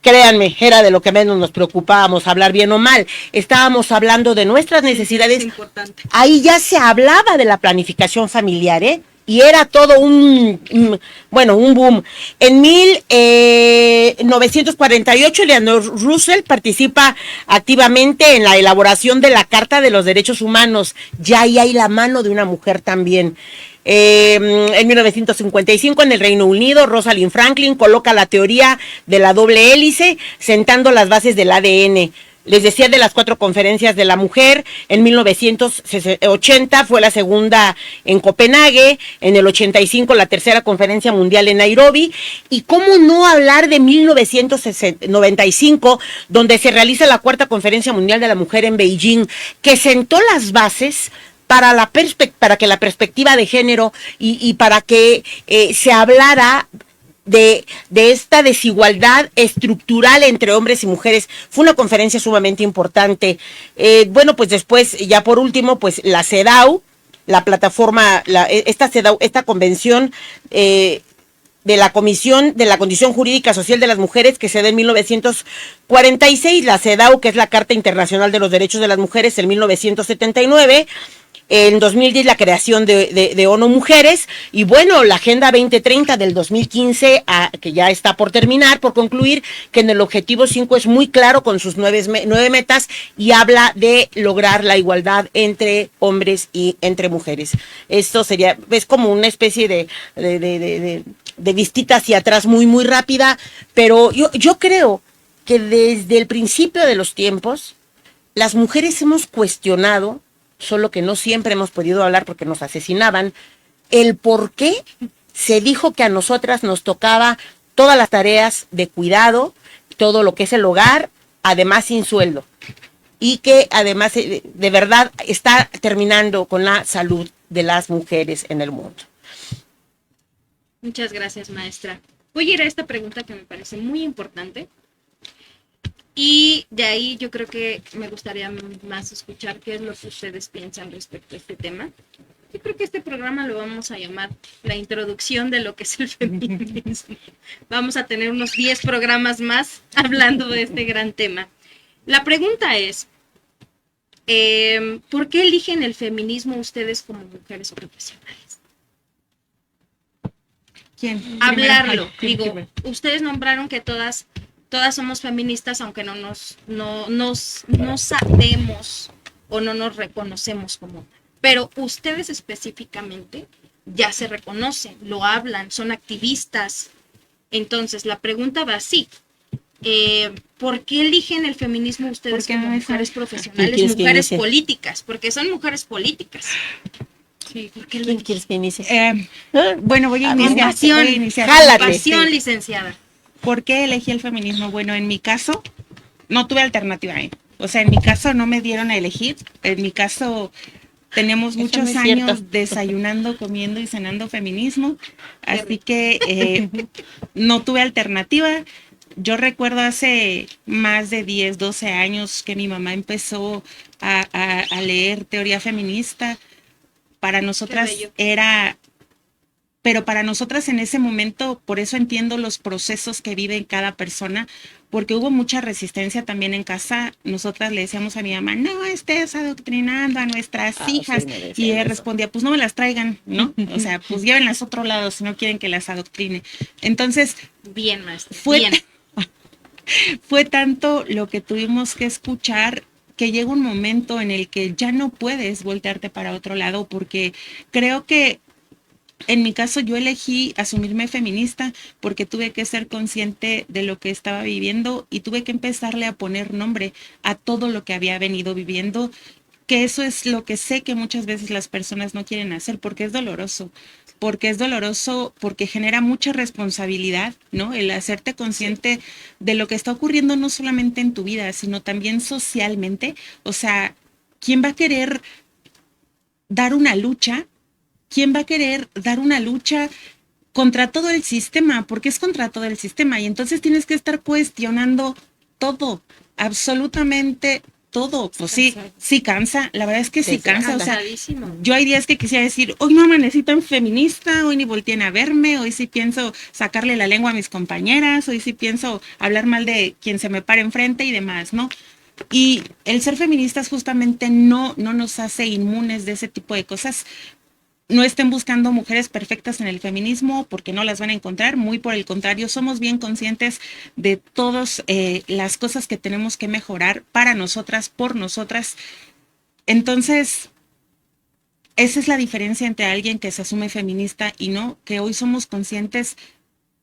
créanme, era de lo que menos nos preocupábamos, hablar bien o mal? Estábamos hablando de nuestras necesidades. Es importante. Ahí ya se hablaba de la planificación familiar, y era todo un boom. En 1948, Eleanor Roosevelt participa activamente en la elaboración de la Carta de los Derechos Humanos. Ya ahí hay la mano de una mujer también. En 1955, en el Reino Unido, Rosalind Franklin coloca la teoría de la doble hélice, sentando las bases del ADN. Les decía de las 4 conferencias de la mujer. En 1980 fue la segunda en Copenhague, en el 85 la tercera conferencia mundial en Nairobi, y cómo no hablar de 1995, donde se realiza la 4ª conferencia mundial de la mujer en Beijing, que sentó las bases para que la perspectiva de género y para que se hablara de esta desigualdad estructural entre hombres y mujeres. Fue una conferencia sumamente importante. Bueno, pues después, ya por último, pues la CEDAW, la plataforma, esta convención de la Comisión de la Condición Jurídica Social de las Mujeres, que se da en 1946, la CEDAW, que es la Carta Internacional de los Derechos de las Mujeres, en 1979, en 2010 la creación de ONU Mujeres, y bueno, la Agenda 2030 del 2015, que ya está por terminar, por concluir, que en el objetivo 5 es muy claro con sus 9 metas, y habla de lograr la igualdad entre hombres y entre mujeres. Esto es como una especie de vistita hacia atrás muy rápida, pero yo creo que desde el principio de los tiempos las mujeres hemos cuestionado, solo que no siempre hemos podido hablar porque nos asesinaban, el por qué se dijo que a nosotras nos tocaba todas las tareas de cuidado, todo lo que es el hogar, además sin sueldo. Y que además de verdad está terminando con la salud de las mujeres en el mundo. Muchas gracias, maestra. Voy a ir a esta pregunta que me parece muy importante. Y de ahí yo creo que me gustaría más escuchar qué es lo que ustedes piensan respecto a este tema. Yo creo que este programa lo vamos a llamar la introducción de lo que es el feminismo. Vamos a tener unos 10 programas más hablando de este gran tema. La pregunta es, ¿por qué eligen el feminismo ustedes como mujeres profesionales? ¿Quién? Hablarlo. ¿Quién Digo, primero? ustedes nombraron que todas somos feministas, aunque no sabemos o no nos reconocemos como. Pero ustedes específicamente ya se reconocen, lo hablan, son activistas. Entonces, la pregunta va así. ¿Por qué eligen el feminismo ustedes Porque como no mujeres es- profesionales, ¿Quién quieres que mujeres inicie? políticas? Porque son mujeres políticas. Sí. ¿Por qué lo ¿Quién quieres que inicie? Bueno, voy a A ver, iniciar. pasión, Voy a iniciar. Jálate. pasión, licenciada? ¿Por qué elegí el feminismo? Bueno, en mi caso, no tuve alternativa, ¿eh? O sea, en mi caso no me dieron a elegir. En mi caso, tenemos Eso muchos no es años cierto. desayunando, comiendo y cenando feminismo. Así que no tuve alternativa. Yo recuerdo hace más de 10, 12 años que mi mamá empezó a leer teoría feminista. Para nosotras bello. era, pero para nosotras en ese momento, por eso entiendo los procesos que vive cada persona, porque hubo mucha resistencia también en casa. Nosotras le decíamos a mi mamá, no estés adoctrinando a nuestras hijas. Sí, me decían Y ella eso. respondía, pues no me las traigan, ¿no? O sea, pues llévenlas a otro lado si no quieren que las adoctrine. Entonces, Bien, maestra. fue, Bien. fue tanto lo que tuvimos que escuchar que llega un momento en el que ya no puedes voltearte para otro lado, porque creo que en mi caso yo elegí asumirme feminista porque tuve que ser consciente de lo que estaba viviendo y tuve que empezarle a poner nombre a todo lo que había venido viviendo, que eso es lo que sé que muchas veces las personas no quieren hacer porque es doloroso. Porque es doloroso, porque genera mucha responsabilidad, ¿no? El hacerte consciente de lo que está ocurriendo no solamente en tu vida, sino también socialmente. O sea, ¿quién va a querer dar una lucha? ¿Quién va a querer dar una lucha contra todo el sistema? Porque es contra todo el sistema y entonces tienes que estar cuestionando todo, absolutamente todo. Pues sí, sí cansa, la verdad es que sí cansa. O sea, Cansadísimo. yo hay días que quisiera decir, hoy no amaneci tan feminista, hoy ni volteen a verme, hoy sí pienso sacarle la lengua a mis compañeras, hoy sí pienso hablar mal de quien se me pare enfrente y demás, ¿no? Y el ser feministas justamente no nos hace inmunes de ese tipo de cosas. No estén buscando mujeres perfectas en el feminismo porque no las van a encontrar, muy por el contrario, somos bien conscientes de todas las cosas que tenemos que mejorar para nosotras, por nosotras. Entonces, esa es la diferencia entre alguien que se asume feminista y no, que hoy somos conscientes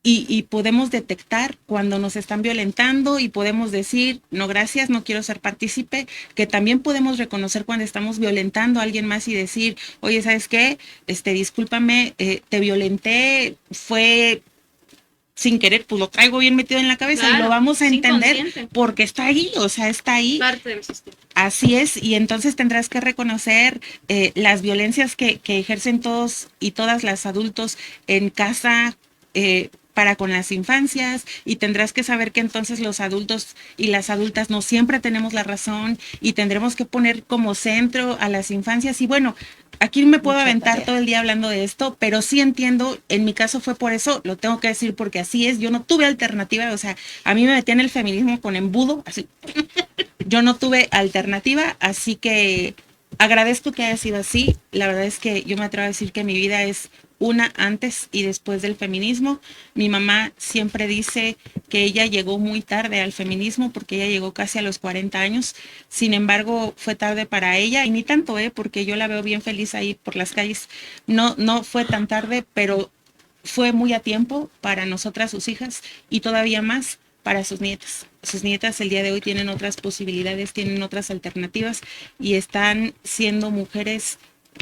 y podemos detectar cuando nos están violentando y podemos decir, no gracias, no quiero ser partícipe, que también podemos reconocer cuando estamos violentando a alguien más y decir, oye, ¿sabes qué? Discúlpame, te violenté, fue sin querer, pues lo traigo bien metido en la cabeza y Claro, lo vamos a es entender inconsciente. porque está ahí, o sea, está ahí. Parte del sistema. Así es, y entonces tendrás que reconocer las violencias que ejercen todos y todas las adultos en casa para con las infancias, y tendrás que saber que entonces los adultos y las adultas no siempre tenemos la razón y tendremos que poner como centro a las infancias. Y bueno, aquí me puedo Mucha aventar tarea. todo el día hablando de esto, pero sí entiendo, en mi caso fue por eso, lo tengo que decir porque así es, yo no tuve alternativa, o sea, a mí me metían el feminismo con embudo, así. Yo no tuve alternativa, así que agradezco que haya sido así. La verdad es que yo me atrevo a decir que mi vida es una antes y después del feminismo. Mi mamá siempre dice que ella llegó muy tarde al feminismo porque ella llegó casi a los 40 años. Sin embargo, fue tarde para ella y ni tanto, porque yo la veo bien feliz ahí por las calles. No fue tan tarde, pero fue muy a tiempo para nosotras, sus hijas, y todavía más para sus nietas. Sus nietas el día de hoy tienen otras posibilidades, tienen otras alternativas y están siendo mujeres,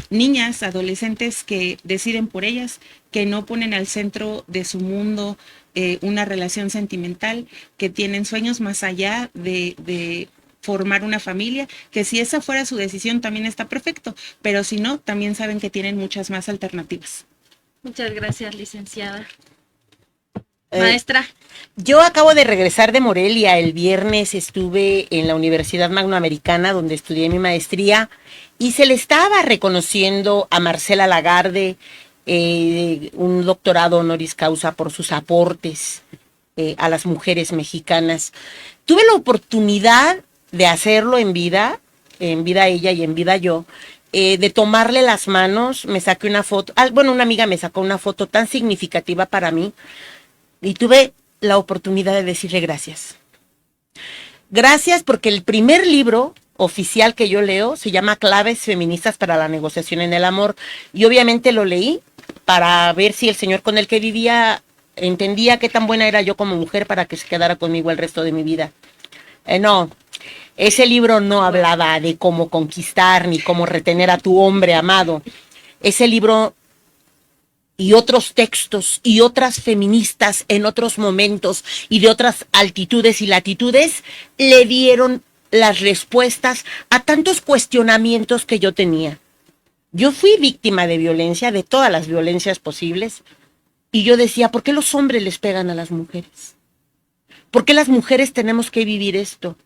niñas, adolescentes que deciden por ellas, que no ponen al centro de su mundo una relación sentimental, que tienen sueños más allá de formar una familia, que si esa fuera su decisión también está perfecto, pero si no, también saben que tienen muchas más alternativas. Muchas gracias, licenciada. Eh, Maestra. Yo acabo de regresar de Morelia. El viernes estuve en la Universidad Magnoamericana, donde estudié mi maestría, y se le estaba reconociendo a Marcela Lagarde un doctorado honoris causa por sus aportes a las mujeres mexicanas. Tuve la oportunidad de hacerlo en vida ella y en vida yo, de tomarle las manos. Me saqué una foto, bueno, una amiga me sacó una foto tan significativa para mí, y tuve la oportunidad de decirle gracias. Gracias, porque el primer libro oficial que yo leo se llama Claves Feministas para la Negociación en el Amor, y obviamente lo leí para ver si el señor con el que vivía entendía qué tan buena era yo como mujer para que se quedara conmigo el resto de mi vida. No, ese libro no hablaba de cómo conquistar ni cómo retener a tu hombre amado. Ese libro y otros textos y otras feministas en otros momentos y de otras altitudes y latitudes le dieron las respuestas a tantos cuestionamientos que yo tenía. Yo fui víctima de violencia, de todas las violencias posibles, y yo decía, ¿por qué los hombres les pegan a las mujeres? ¿Por qué las mujeres tenemos que vivir esto?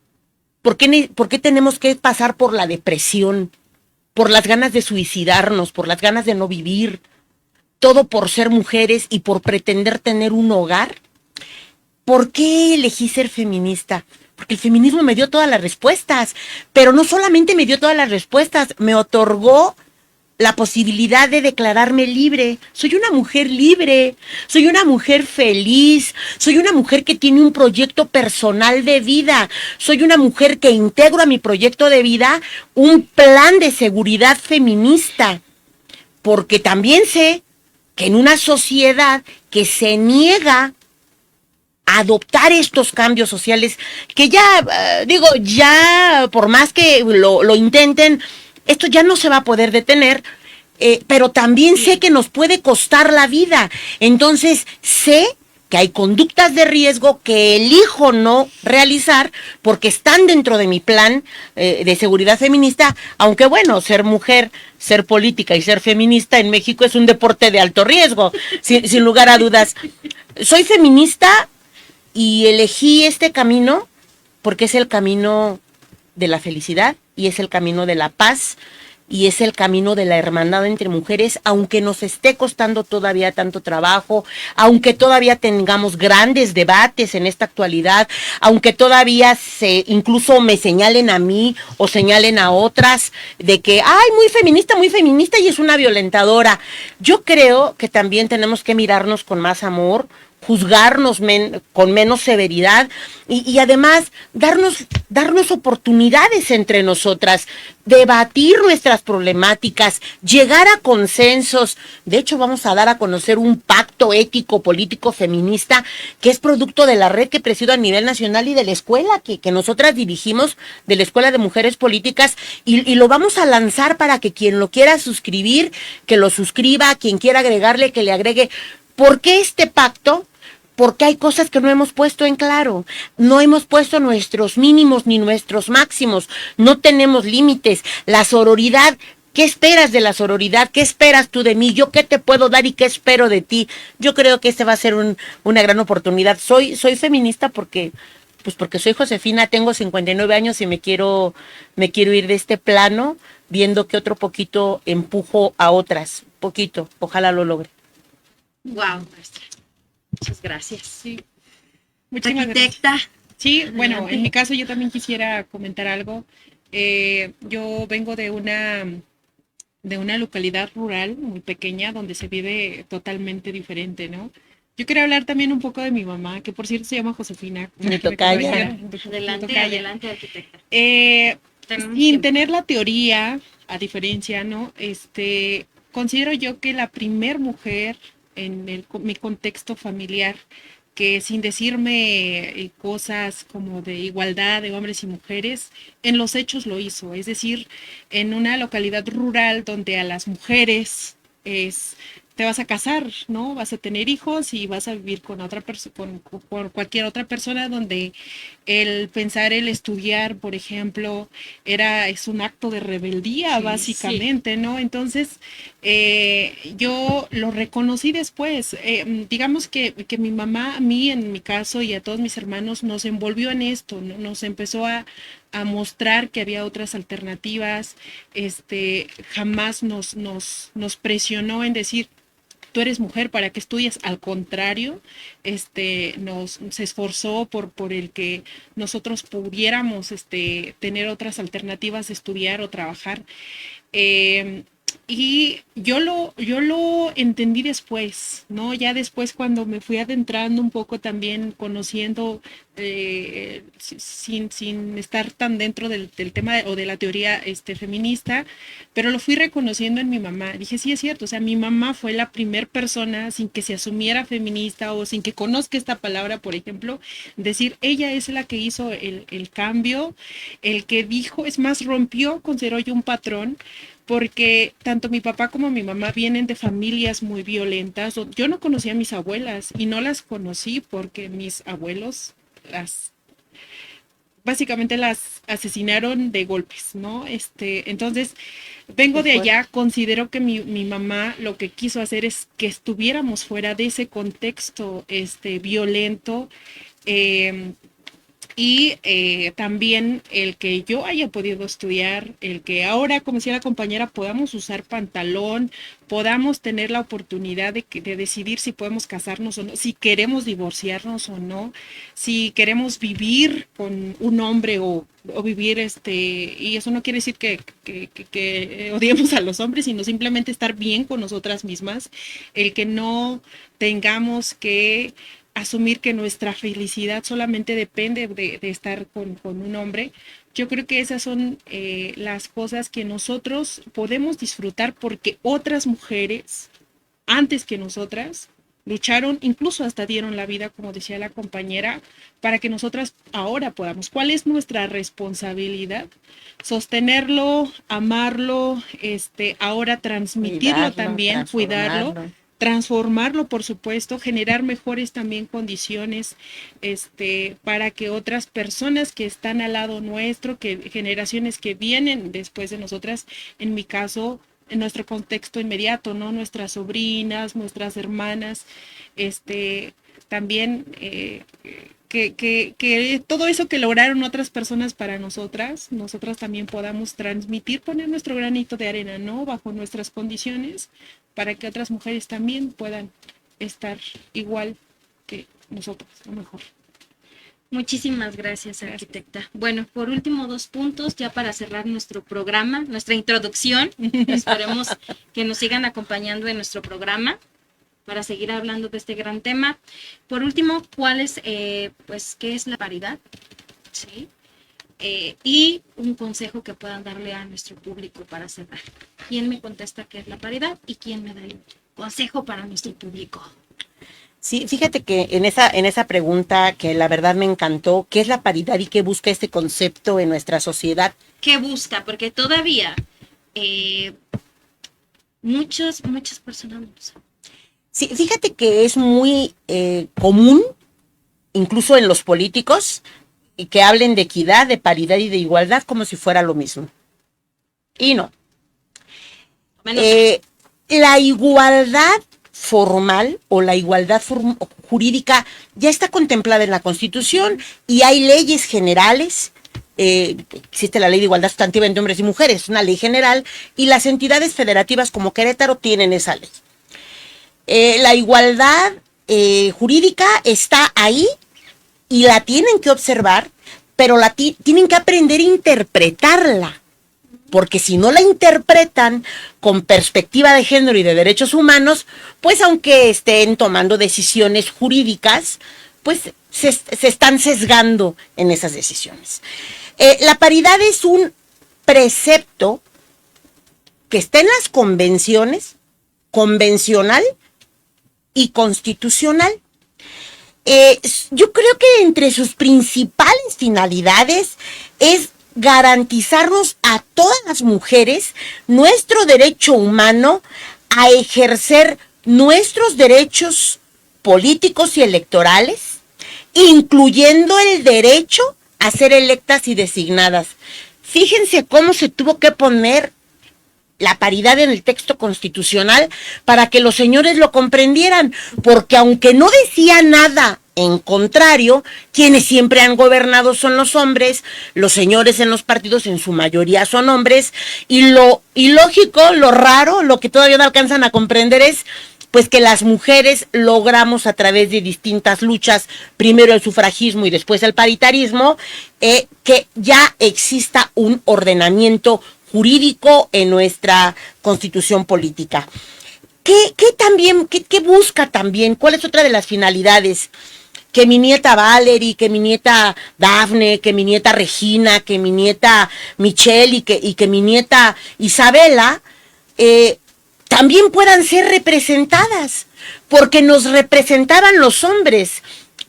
¿Por qué tenemos que pasar por la depresión, por las ganas de suicidarnos, por las ganas de no vivir? Todo por ser mujeres y por pretender tener un hogar. ¿Por qué elegí ser feminista? Porque el feminismo me dio todas las respuestas, pero no solamente me dio todas las respuestas, me otorgó la posibilidad de declararme libre. Soy una mujer libre, soy una mujer feliz, soy una mujer que tiene un proyecto personal de vida, soy una mujer que integro a mi proyecto de vida un plan de seguridad feminista, porque también sé que en una sociedad que se niega a adoptar estos cambios sociales, que ya, ya por más que lo intenten, esto ya no se va a poder detener, pero también sé que nos puede costar la vida. Entonces sé que hay conductas de riesgo que elijo no realizar porque están dentro de mi plan de seguridad feminista, aunque bueno, ser mujer, ser política y ser feminista en México es un deporte de alto riesgo, sin lugar a dudas. Soy feminista y elegí este camino porque es el camino de la felicidad y es el camino de la paz y es el camino de la hermandad entre mujeres, aunque nos esté costando todavía tanto trabajo, aunque todavía tengamos grandes debates en esta actualidad, aunque todavía incluso me señalen a mí o señalen a otras de que, ay, muy feminista y es una violentadora. Yo creo que también tenemos que mirarnos con más amor, juzgarnos con menos severidad y además darnos oportunidades entre nosotras, debatir nuestras problemáticas, llegar a consensos. De hecho, vamos a dar a conocer un pacto ético, político, feminista, que es producto de la red que presido a nivel nacional y de la escuela que nosotras dirigimos, de la Escuela de Mujeres Políticas, y lo vamos a lanzar para que quien lo quiera suscribir, que lo suscriba, quien quiera agregarle, que le agregue. ¿Por qué este pacto? Porque hay cosas que no hemos puesto en claro, no hemos puesto nuestros mínimos ni nuestros máximos, no tenemos límites. La sororidad, ¿qué esperas de la sororidad? ¿Qué esperas tú de mí? ¿Yo qué te puedo dar y qué espero de ti? Yo creo que este va a ser una gran oportunidad. Soy feminista porque soy Josefina, tengo 59 años y me quiero ir de este plano viendo que otro poquito empujo a otras, poquito, ojalá lo logre. Wow, maestra. Muchas gracias. Sí. Muchísimas Arquitecta. gracias. Sí, bueno, Adelante. en mi caso yo también quisiera comentar algo. Yo vengo de una localidad rural muy pequeña donde se vive totalmente diferente, ¿no? Yo quería hablar también un poco de mi mamá, que por cierto se llama Josefina. Mi tocaya. Adelante, arquitecta. Sin tener la teoría, a diferencia, ¿no? Considero yo que la primer mujer en mi contexto familiar que sin decirme cosas como de igualdad de hombres y mujeres, en los hechos lo hizo. Es decir, en una localidad rural donde a las mujeres te vas a casar, ¿no? Vas a tener hijos y vas a vivir con otra persona, con cualquier otra persona, donde el pensar, el estudiar, por ejemplo, es un acto de rebeldía, Sí, básicamente, ¿no? Entonces, yo lo reconocí después. Digamos que mi mamá, a mí, en mi caso, y a todos mis hermanos, nos envolvió en esto, ¿no? Nos empezó a mostrar que había otras alternativas, jamás nos presionó en decir, tú eres mujer para que estudies, al contrario, se esforzó por el que nosotros pudiéramos tener otras alternativas de estudiar o trabajar. Eh, y yo lo entendí después, ¿no? Ya después cuando me fui adentrando un poco también, conociendo, sin estar tan dentro del tema o de la teoría feminista, pero lo fui reconociendo en mi mamá. Dije, sí, es cierto, o sea, mi mamá fue la primer persona sin que se asumiera feminista o sin que conozca esta palabra, por ejemplo, decir, ella es la que hizo el cambio, el que dijo, es más, rompió, considero yo, un patrón, porque tanto mi papá como mi mamá vienen de familias muy violentas. Yo no conocía a mis abuelas y no las conocí porque mis abuelos básicamente las asesinaron de golpes, ¿no? Entonces, vengo de allá, considero que mi mamá lo que quiso hacer es que estuviéramos fuera de ese contexto violento. eh, también el que yo haya podido estudiar, el que ahora, como decía la compañera, podamos usar pantalón, podamos tener la oportunidad de decidir si podemos casarnos o no, si queremos divorciarnos o no, si queremos vivir con un hombre o vivir y eso no quiere decir que odiemos a los hombres, sino simplemente estar bien con nosotras mismas, el que no tengamos que asumir que nuestra felicidad solamente depende de estar con un hombre. Yo creo que esas son las cosas que nosotros podemos disfrutar porque otras mujeres, antes que nosotras, lucharon, incluso hasta dieron la vida, como decía la compañera, para que nosotras ahora podamos. ¿Cuál es nuestra responsabilidad? Sostenerlo, amarlo, ahora transmitirlo también, cuidarlo, transformarlo, por supuesto, generar mejores también condiciones, para que otras personas que están al lado nuestro, que generaciones que vienen después de nosotras, en mi caso, en nuestro contexto inmediato, ¿no? Nuestras sobrinas, nuestras hermanas, también que todo eso que lograron otras personas para nosotras también podamos transmitir, poner nuestro granito de arena, ¿no? Bajo nuestras condiciones, para que otras mujeres también puedan estar igual que nosotros, o mejor. Muchísimas gracias, arquitecta. Bueno, por último, 2 puntos ya para cerrar nuestro programa, nuestra introducción. Esperemos que nos sigan acompañando en nuestro programa para seguir hablando de este gran tema. Por último, ¿cuál es, pues, qué es la paridad? ¿Sí? Y un consejo que puedan darle a nuestro público para cerrar. ¿Quién me contesta qué es la paridad y quién me da el consejo para nuestro público? Sí, fíjate que en esa pregunta que la verdad me encantó, ¿qué es la paridad y qué busca este concepto en nuestra sociedad? ¿Qué busca? Porque todavía muchas personas no lo saben. Sí, fíjate que es muy común, incluso en los políticos, que hablen de equidad, de paridad y de igualdad como si fuera lo mismo. Y no. La igualdad formal o la igualdad jurídica ya está contemplada en la Constitución y hay leyes generales. Existe la Ley de Igualdad Sustantiva entre Hombres y Mujeres, una ley general, y las entidades federativas como Querétaro tienen esa ley. La igualdad jurídica está ahí y la tienen que observar, pero tienen que aprender a interpretarla, porque si no la interpretan con perspectiva de género y de derechos humanos, pues aunque estén tomando decisiones jurídicas, pues se están sesgando en esas decisiones. La paridad es un precepto que está en las convenciones, convencional y constitucional. Yo creo que entre sus principales finalidades es garantizarnos a todas las mujeres nuestro derecho humano a ejercer nuestros derechos políticos y electorales, incluyendo el derecho a ser electas y designadas. Fíjense cómo se tuvo que poner la paridad en el texto constitucional para que los señores lo comprendieran, porque aunque no decía nada en contrario, quienes siempre han gobernado son los hombres, los señores en los partidos en su mayoría son hombres, y lo ilógico, lo raro, lo que todavía no alcanzan a comprender es pues que las mujeres logramos a través de distintas luchas, primero el sufragismo y después el paritarismo, que ya exista un ordenamiento jurídico en nuestra constitución política. ¿Qué busca también? ¿Cuál es otra de las finalidades? Que mi nieta Valerie, que mi nieta Dafne, que mi nieta Regina, que mi nieta Michelle y que mi nieta Isabela también puedan ser representadas, porque nos representaban los hombres,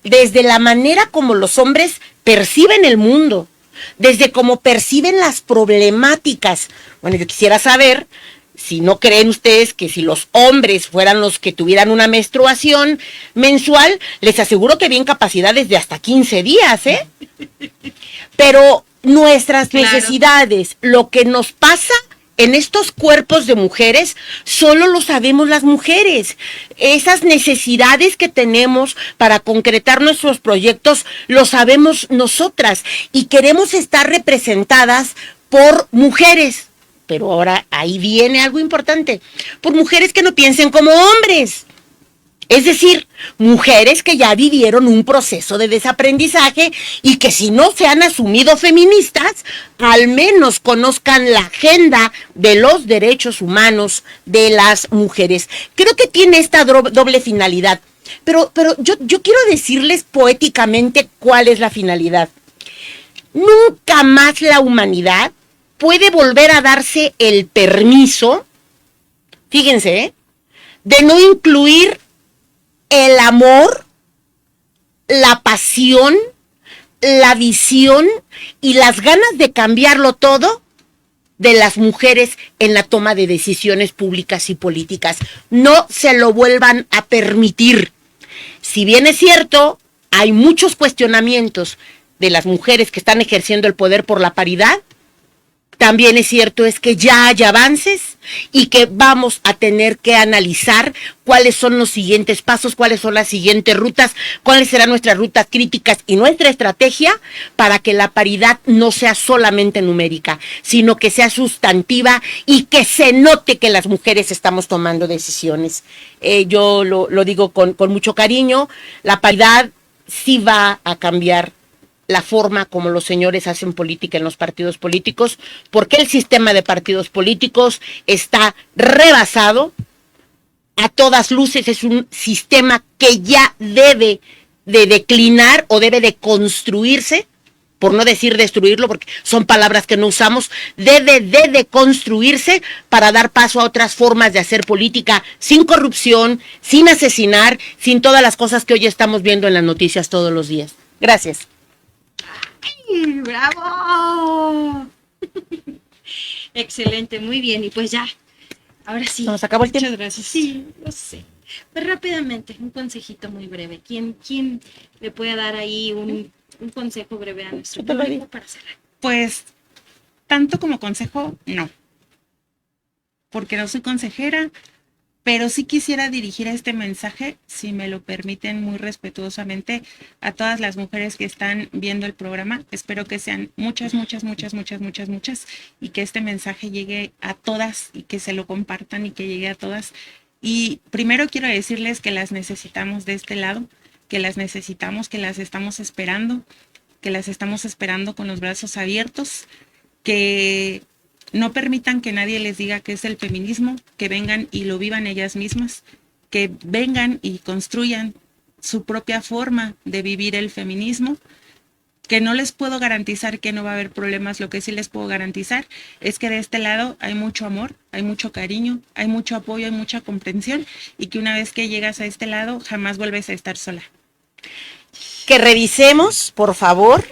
desde la manera como los hombres perciben el mundo, desde cómo perciben las problemáticas. Bueno, yo quisiera saber si no creen ustedes que si los hombres fueran los que tuvieran una menstruación mensual, les aseguro que bien capacidades de hasta 15 días, ¿eh? Pero nuestras necesidades, lo que nos pasa en estos cuerpos de mujeres, solo lo sabemos las mujeres. Esas necesidades que tenemos para concretar nuestros proyectos, lo sabemos nosotras y queremos estar representadas por mujeres. Pero ahora ahí viene algo importante, por mujeres que no piensen como hombres. Es decir, mujeres que ya vivieron un proceso de desaprendizaje y que si no se han asumido feministas, al menos conozcan la agenda de los derechos humanos de las mujeres. Creo que tiene esta doble finalidad, pero yo quiero decirles poéticamente cuál es la finalidad. Nunca más la humanidad puede volver a darse el permiso, fíjense, de no incluir el amor, la pasión, la visión y las ganas de cambiarlo todo de las mujeres en la toma de decisiones públicas y políticas. No se lo vuelvan a permitir. Si bien es cierto, hay muchos cuestionamientos de las mujeres que están ejerciendo el poder por la paridad, también es cierto es que ya hay avances y que vamos a tener que analizar cuáles son los siguientes pasos, cuáles son las siguientes rutas, cuáles serán nuestras rutas críticas y nuestra estrategia para que la paridad no sea solamente numérica, sino que sea sustantiva y que se note que las mujeres estamos tomando decisiones. Yo lo digo con mucho cariño, la paridad sí va a cambiar la forma como los señores hacen política en los partidos políticos, porque el sistema de partidos políticos está rebasado, a todas luces es un sistema que ya debe de declinar o debe de construirse, por no decir destruirlo, porque son palabras que no usamos, debe de deconstruirse para dar paso a otras formas de hacer política sin corrupción, sin asesinar, sin todas las cosas que hoy estamos viendo en las noticias todos los días. Gracias. ¡Bravo! Excelente, muy bien. Y pues ya, ahora sí. Nos acabó el tiempo. Muchas gracias. Sí, lo sé. Pues rápidamente, un consejito muy breve. ¿Quién le puede dar ahí un consejo breve a nuestro público para cerrar? Pues, tanto como consejo, no. Porque no soy consejera, pero sí quisiera dirigir este mensaje, si me lo permiten muy respetuosamente, a todas las mujeres que están viendo el programa. Espero que sean muchas, y que este mensaje llegue a todas y que se lo compartan y que llegue a todas. Y primero quiero decirles que las necesitamos de este lado, que las necesitamos, que las estamos esperando con los brazos abiertos, que no permitan que nadie les diga qué es el feminismo, que vengan y lo vivan ellas mismas, que vengan y construyan su propia forma de vivir el feminismo, que no les puedo garantizar que no va a haber problemas. Lo que sí les puedo garantizar es que de este lado hay mucho amor, hay mucho cariño, hay mucho apoyo, hay mucha comprensión, y que una vez que llegas a este lado jamás vuelves a estar sola. que revisemos, por favor,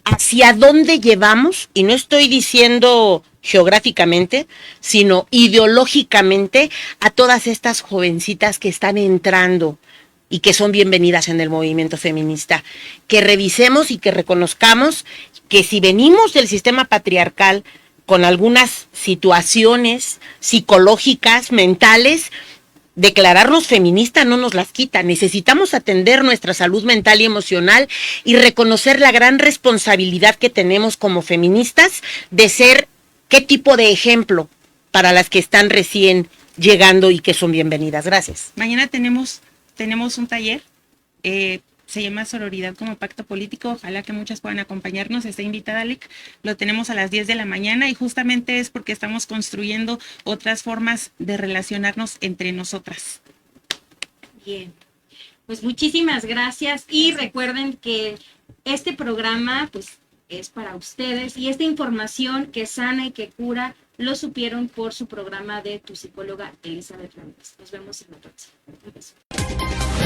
hacia dónde llevamos, y no estoy diciendo geográficamente, sino ideológicamente, a todas estas jovencitas que están entrando y que son bienvenidas en el movimiento feminista. Que revisemos y que reconozcamos que si venimos del sistema patriarcal con algunas situaciones psicológicas, mentales, declararnos feministas no nos las quita. Necesitamos atender nuestra salud mental y emocional y reconocer la gran responsabilidad que tenemos como feministas de ser qué tipo de ejemplo para las que están recién llegando y que son bienvenidas. Gracias. Mañana tenemos un taller, se llama Sororidad como Pacto Político, ojalá que muchas puedan acompañarnos, está invitada Alec, lo tenemos a las 10 de la mañana y justamente es porque estamos construyendo otras formas de relacionarnos entre nosotras. Bien, pues muchísimas gracias y recuerden que este programa pues es para ustedes y esta información que sana y que cura lo supieron por su programa de Tu Psicóloga Elizabeth Ramírez. Nos vemos en la próxima.